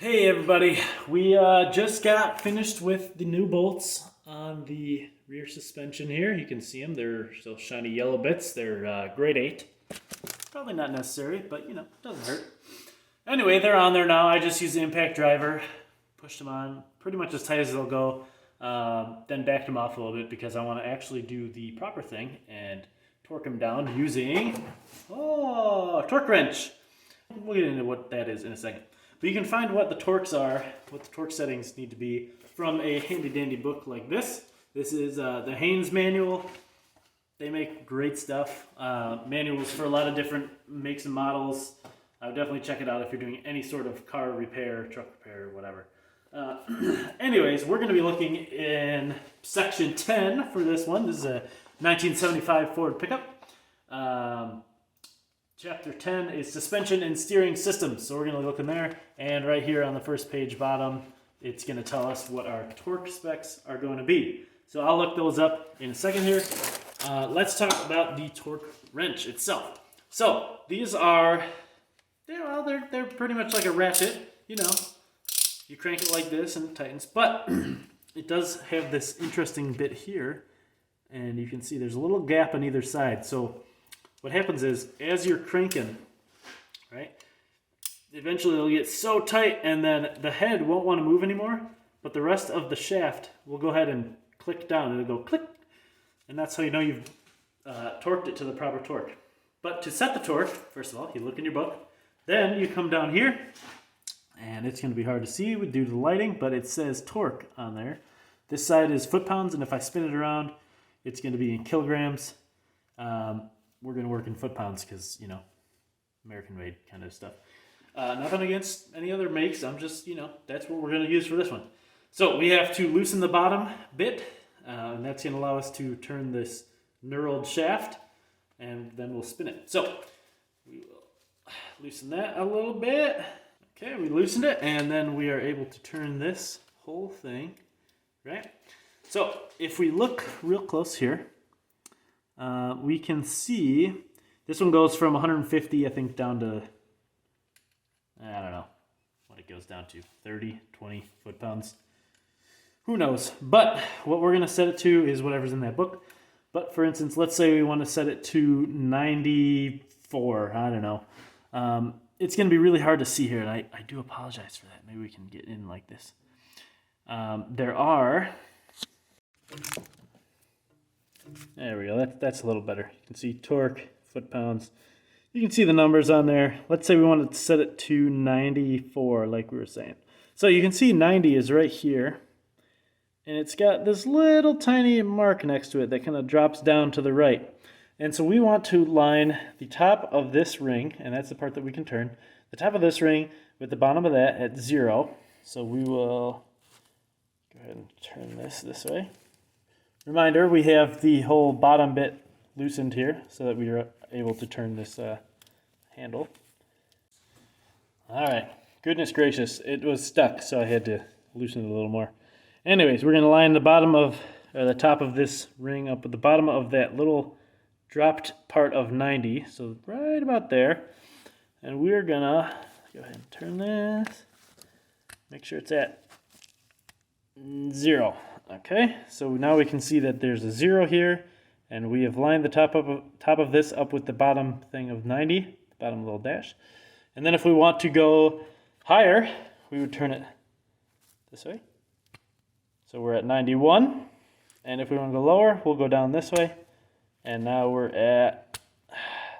Hey everybody, we just got finished with the new bolts on the rear suspension here. You can see them, they're still shiny yellow bits. They're grade 8. Probably not necessary, but you know, doesn't hurt. Anyway, they're on there now. I just used the impact driver, pushed them on pretty much as tight as they'll go, then backed them off a little bit because I want to actually do the proper thing and torque them down using, torque wrench. We'll get into what that is in a second. But you can find what the torques are, what the torque settings need to be from a handy dandy book like this. This is the Haynes manual. They make great stuff. Manuals for a lot of different makes and models. I would definitely check it out if you're doing any sort of car repair, truck repair, whatever. Anyways, we're going to be looking in section 10 for this one. This is a 1975 Ford pickup. Chapter 10 is suspension and steering systems. So we're going to look in there. And right here on the first page bottom, it's going to tell us what our torque specs are going to be. So I'll look those up in a second here. Let's talk about the torque wrench itself. So these are, they're pretty much like a ratchet. You know, you crank it like this and it tightens. But it does have this interesting bit here. And you can see there's a little gap on either side. So what happens is, as you're cranking, right, eventually it'll get so tight and then the head won't want to move anymore, but the rest of the shaft will go ahead and click down. It'll go click, and that's how you know you've torqued it to the proper torque. But to set the torque, first of all, you look in your book, then you come down here, and it's going to be hard to see due to the lighting, but it says torque on there. This side is foot-pounds, and if I spin it around, it's going to be in kilograms. We're going to work in foot-pounds because, you know, American-made kind of stuff. Nothing against any other makes. I'm just, you know, that's what we're going to use for this one. So we have to loosen the bottom bit, and that's going to allow us to turn this knurled shaft, and then we'll spin it. So we will loosen that a little bit. Okay, we loosened it, and then we are able to turn this whole thing, right? So if we look real close here, we can see this one goes from 150, I think, down to, I don't know what it goes down to, 30, 20 foot-pounds. Who knows? But what we're going to set it to is whatever's in that book. But for instance, let's say we want to set it to 94. I don't know. It's going to be really hard to see here, and I do apologize for that. Maybe we can get in like this. There we go. That's a little better. You can see torque, foot-pounds. You can see the numbers on there. Let's say we wanted to set it to 94, like we were saying. So you can see 90 is right here. And it's got this little tiny mark next to it that kind of drops down to the right. And so we want to line the top of this ring, and that's the part that we can turn, the top of this ring with the bottom of that at 0. So we will go ahead and turn this way. Reminder, we have the whole bottom bit loosened here so that we are able to turn this handle. All right, goodness gracious, it was stuck, so I had to loosen it a little more. Anyways, we're going to line the bottom of, or the top of this ring up with the bottom of that little dropped part of 90, so right about there. And we're going to go ahead and turn this, make sure it's at 0. Okay, so now we can see that there's a 0 here, and we have lined the top of this up with the bottom thing of 90, the bottom little dash. And then if we want to go higher, we would turn it this way. So we're at 91, and if we want to go lower, we'll go down this way. And now we're at,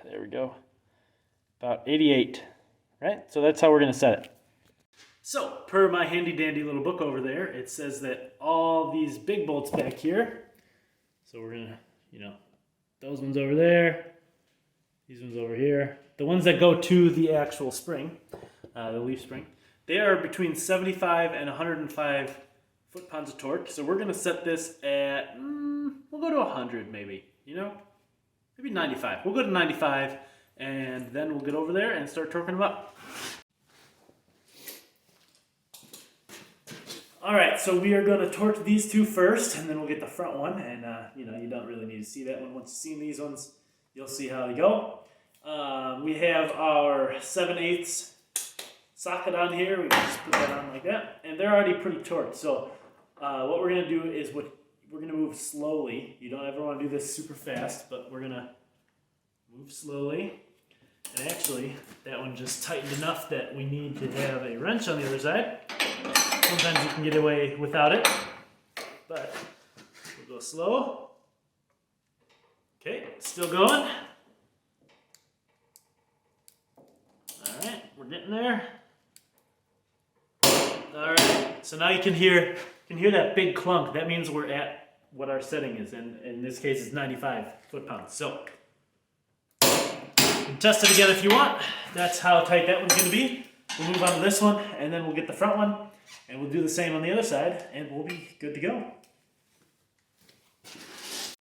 there we go, about 88, right? So that's how we're going to set it. So, per my handy-dandy little book over there, it says that all these big bolts back here, so we're going to, you know, those ones over there, these ones over here, the ones that go to the actual spring, the leaf spring, they are between 75 and 105 foot-pounds of torque. So we're going to set this at, we'll go to 100 maybe, you know, maybe 95. We'll go to 95, and then we'll get over there and start torquing them up. All right, so we are going to torque these two first, and then we'll get the front one. And, you know, you don't really need to see that one. Once you've seen these ones, you'll see how they go. We have our 7/8 socket on here. We can just put that on like that, and they're already pretty torqued. So what we're gonna do is we're gonna move slowly. You don't ever want to do this super fast, but we're gonna move slowly. And actually, that one just tightened enough that we need to have a wrench on the other side. Sometimes you can get away without it, but we'll go slow. Okay, still going. All right, we're getting there. All right, so now you can hear that big clunk. That means we're at what our setting is, and in this case, it's 95 foot-pounds. So you can test it again if you want. That's how tight that one's going to be. We'll move on to this one, and then we'll get the front one, and we'll do the same on the other side, and we'll be good to go.